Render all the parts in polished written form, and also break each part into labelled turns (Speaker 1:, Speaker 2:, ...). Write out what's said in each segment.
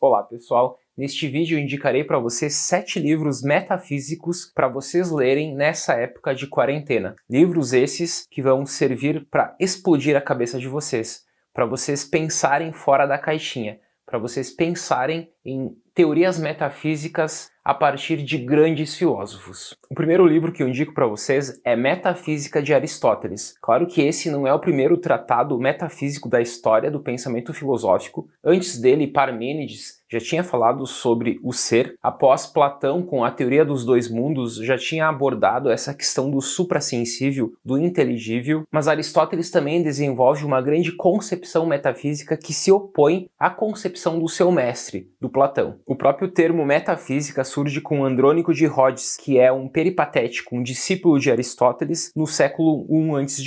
Speaker 1: Olá pessoal, neste vídeo eu indicarei para vocês 7 livros metafísicos para vocês lerem nessa época de quarentena. Livros esses que vão servir para explodir a cabeça de vocês, para vocês pensarem fora da caixinha, para vocês pensarem em teorias metafísicas a partir de grandes filósofos. O primeiro livro que eu indico para vocês é Metafísica de Aristóteles. Claro que esse não é o primeiro tratado metafísico da história do pensamento filosófico. Antes dele, Parmênides já tinha falado sobre o ser. Após Platão, com a teoria dos dois mundos, já tinha abordado essa questão do suprassensível, do inteligível. Mas Aristóteles também desenvolve uma grande concepção metafísica que se opõe à concepção do seu mestre, do Platão. O próprio termo metafísica surge com Andrônico de Rhodes, que é um peripatético, um discípulo de Aristóteles no século I a.C.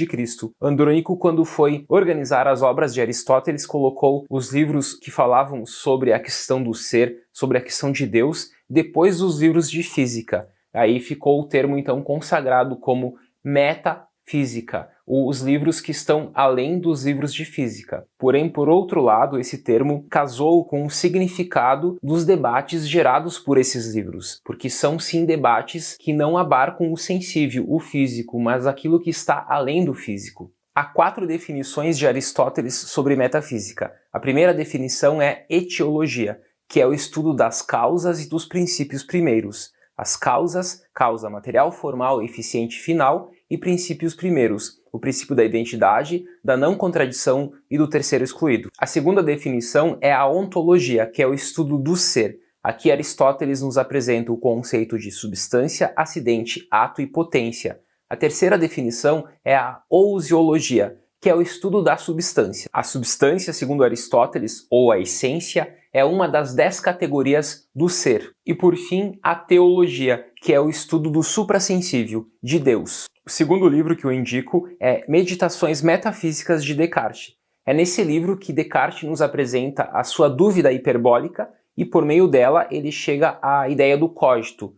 Speaker 1: Andrônico, quando foi organizar as obras de Aristóteles, colocou os livros que falavam sobre a questão do ser, sobre a questão de Deus, depois dos livros de física. Aí ficou o termo então consagrado como metafísica, os livros que estão além dos livros de física. Porém, por outro lado, esse termo casou com o significado dos debates gerados por esses livros, porque são sim debates que não abarcam o sensível, o físico, mas aquilo que está além do físico. Há 4 definições de Aristóteles sobre metafísica. A primeira definição é etiologia, que é o estudo das causas e dos princípios primeiros. As causas, causa material, formal, eficiente, final, e princípios primeiros, o princípio da identidade, da não contradição e do terceiro excluído. A segunda definição é a ontologia, que é o estudo do ser. Aqui Aristóteles nos apresenta o conceito de substância, acidente, ato e potência. A terceira definição é a ousiologia, que é o estudo da substância. A substância, segundo Aristóteles, ou a essência, é uma das 10 categorias do ser. E por fim, a teologia, que é o estudo do suprassensível, de Deus. O segundo livro que eu indico é Meditações Metafísicas de Descartes. É nesse livro que Descartes nos apresenta a sua dúvida hiperbólica e por meio dela ele chega à ideia do cogito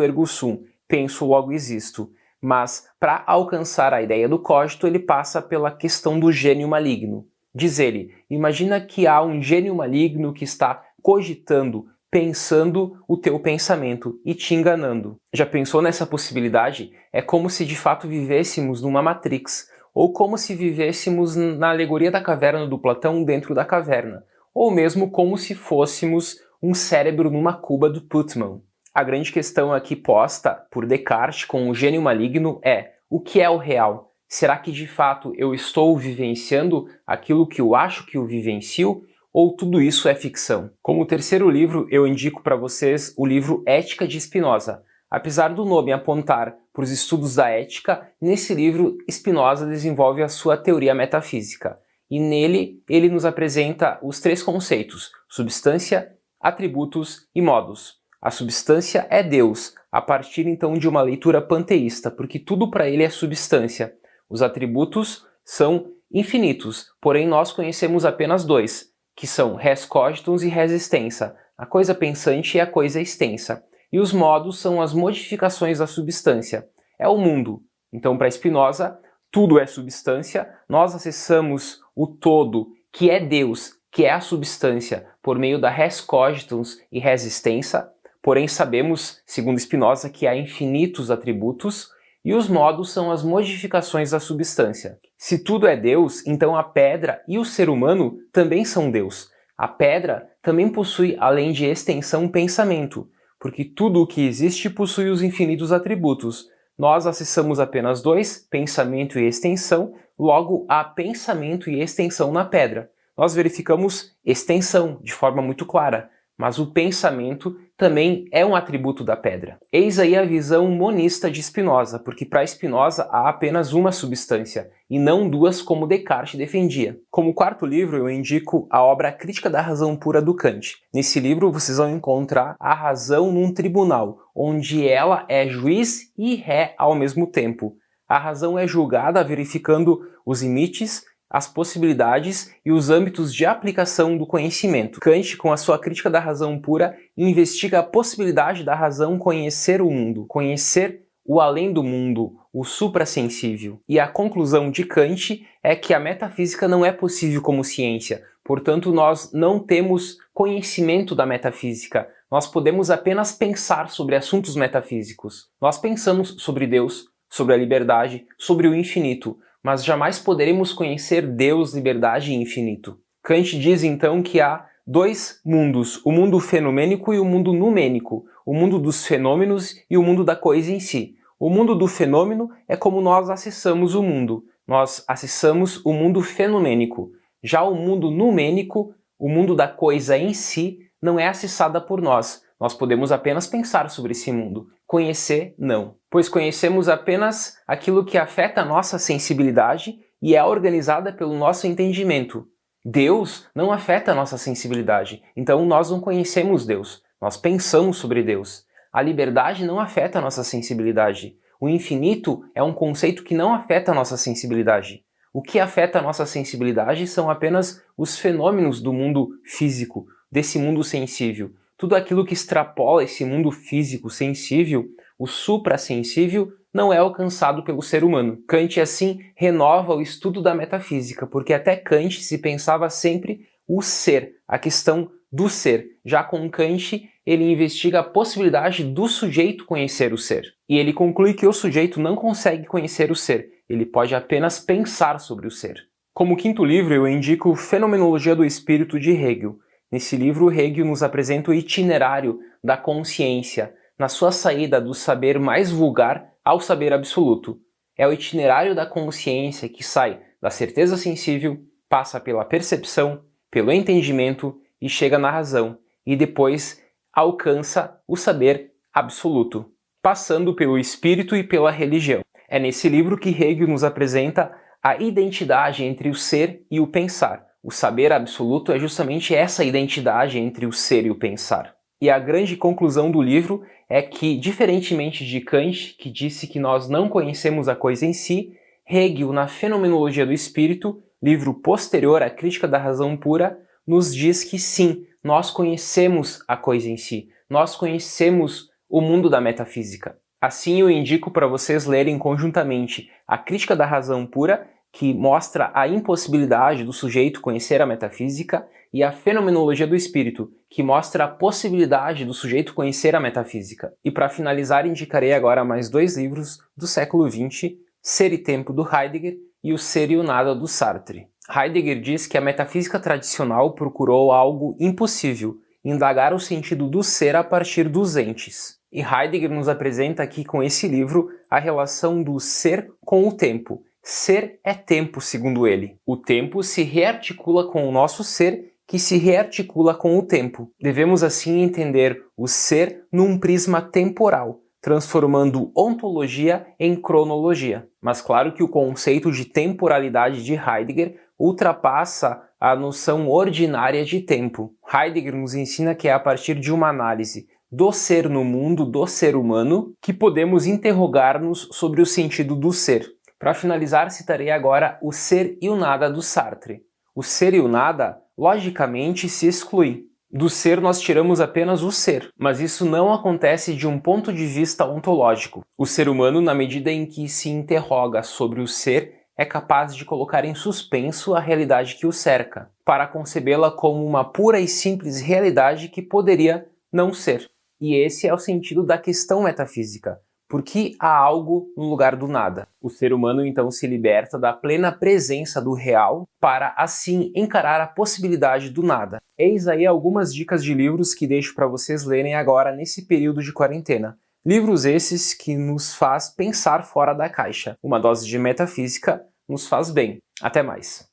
Speaker 1: ergo sum, penso logo existo. Mas para alcançar a ideia do cogito ele passa pela questão do gênio maligno. Diz ele, imagina que há um gênio maligno que está cogitando, pensando o teu pensamento e te enganando. Já pensou nessa possibilidade? É como se de fato vivêssemos numa Matrix, ou como se vivêssemos na alegoria da caverna do Platão dentro da caverna, ou mesmo como se fôssemos um cérebro numa cuba do Putman. A grande questão aqui posta por Descartes com o gênio maligno é: o que é o real? Será que de fato eu estou vivenciando aquilo que eu acho que eu vivencio? Ou tudo isso é ficção? Como terceiro livro, eu indico para vocês o livro Ética de Spinoza. Apesar do nome apontar para os estudos da ética, nesse livro Spinoza desenvolve a sua teoria metafísica. E nele, ele nos apresenta os 3 conceitos: substância, atributos e modos. A substância é Deus, a partir então de uma leitura panteísta, porque tudo para ele é substância. Os atributos são infinitos, porém nós conhecemos apenas 2, que são res cogitans e res extensa, a coisa pensante e a coisa extensa. E os modos são as modificações da substância. É o mundo. Então, para Spinoza, tudo é substância, nós acessamos o todo, que é Deus, que é a substância, por meio da res cogitans e res extensa, porém sabemos, segundo Spinoza, que há infinitos atributos, e os modos são as modificações da substância. Se tudo é Deus, então a pedra e o ser humano também são Deus. A pedra também possui, além de extensão, pensamento, porque tudo o que existe possui os infinitos atributos. Nós acessamos apenas 2, pensamento e extensão, logo há pensamento e extensão na pedra. Nós verificamos extensão de forma muito clara, mas o pensamento também é um atributo da pedra. Eis aí a visão monista de Spinoza, porque para Spinoza há apenas uma substância, e não 2 como Descartes defendia. Como quarto livro, eu indico a obra Crítica da Razão Pura do Kant. Nesse livro vocês vão encontrar a razão num tribunal, onde ela é juiz e ré ao mesmo tempo. A razão é julgada verificando os limites, as possibilidades e os âmbitos de aplicação do conhecimento. Kant, com a sua Crítica da Razão Pura, investiga a possibilidade da razão conhecer o mundo, conhecer o além do mundo, o suprassensível. E a conclusão de Kant é que a metafísica não é possível como ciência, portanto nós não temos conhecimento da metafísica, nós podemos apenas pensar sobre assuntos metafísicos. Nós pensamos sobre Deus, sobre a liberdade, sobre o infinito, mas jamais poderemos conhecer Deus, liberdade e infinito. Kant diz então que há dois mundos, o mundo fenomênico e o mundo numênico, o mundo dos fenômenos e o mundo da coisa em si. O mundo do fenômeno é como nós acessamos o mundo, nós acessamos o mundo fenomênico. Já o mundo numênico, o mundo da coisa em si, não é acessada por nós. Nós podemos apenas pensar sobre esse mundo. Conhecer, não. Pois conhecemos apenas aquilo que afeta a nossa sensibilidade e é organizada pelo nosso entendimento. Deus não afeta a nossa sensibilidade, então nós não conhecemos Deus. Nós pensamos sobre Deus. A liberdade não afeta a nossa sensibilidade. O infinito é um conceito que não afeta a nossa sensibilidade. O que afeta a nossa sensibilidade são apenas os fenômenos do mundo físico, desse mundo sensível. Tudo aquilo que extrapola esse mundo físico sensível, o suprassensível, não é alcançado pelo ser humano. Kant, assim, renova o estudo da metafísica, porque até Kant se pensava sempre o ser, a questão do ser. Já com Kant, ele investiga a possibilidade do sujeito conhecer o ser. E ele conclui que o sujeito não consegue conhecer o ser, ele pode apenas pensar sobre o ser. Como quinto livro, eu indico Fenomenologia do Espírito, de Hegel. Nesse livro, Hegel nos apresenta o itinerário da consciência, na sua saída do saber mais vulgar ao saber absoluto. É o itinerário da consciência que sai da certeza sensível, passa pela percepção, pelo entendimento e chega na razão, e depois alcança o saber absoluto, passando pelo espírito e pela religião. É nesse livro que Hegel nos apresenta a identidade entre o ser e o pensar. O saber absoluto é justamente essa identidade entre o ser e o pensar. E a grande conclusão do livro é que, diferentemente de Kant, que disse que nós não conhecemos a coisa em si, Hegel, na Fenomenologia do Espírito, livro posterior à Crítica da Razão Pura, nos diz que sim, nós conhecemos a coisa em si, nós conhecemos o mundo da metafísica. Assim, eu indico para vocês lerem conjuntamente a Crítica da Razão Pura, que mostra a impossibilidade do sujeito conhecer a metafísica, e a Fenomenologia do Espírito, que mostra a possibilidade do sujeito conhecer a metafísica. E para finalizar, indicarei agora mais dois livros do século XX, Ser e Tempo, do Heidegger, e O Ser e o Nada, do Sartre. Heidegger diz que a metafísica tradicional procurou algo impossível, indagar o sentido do ser a partir dos entes. E Heidegger nos apresenta aqui com esse livro a relação do ser com o tempo. Ser é tempo, segundo ele. O tempo se rearticula com o nosso ser, que se rearticula com o tempo. Devemos assim entender o ser num prisma temporal, transformando ontologia em cronologia. Mas claro que o conceito de temporalidade de Heidegger ultrapassa a noção ordinária de tempo. Heidegger nos ensina que é a partir de uma análise do ser no mundo, do ser humano, que podemos interrogar-nos sobre o sentido do ser. Para finalizar, citarei agora O Ser e o Nada, do Sartre. O ser e o nada, logicamente, se excluem. Do ser nós tiramos apenas o ser, mas isso não acontece de um ponto de vista ontológico. O ser humano, na medida em que se interroga sobre o ser, é capaz de colocar em suspenso a realidade que o cerca, para concebê-la como uma pura e simples realidade que poderia não ser. E esse é o sentido da questão metafísica. Por que há algo no lugar do nada? O ser humano então se liberta da plena presença do real para assim encarar a possibilidade do nada. Eis aí algumas dicas de livros que deixo para vocês lerem agora nesse período de quarentena. Livros esses que nos faz pensar fora da caixa. Uma dose de metafísica nos faz bem. Até mais!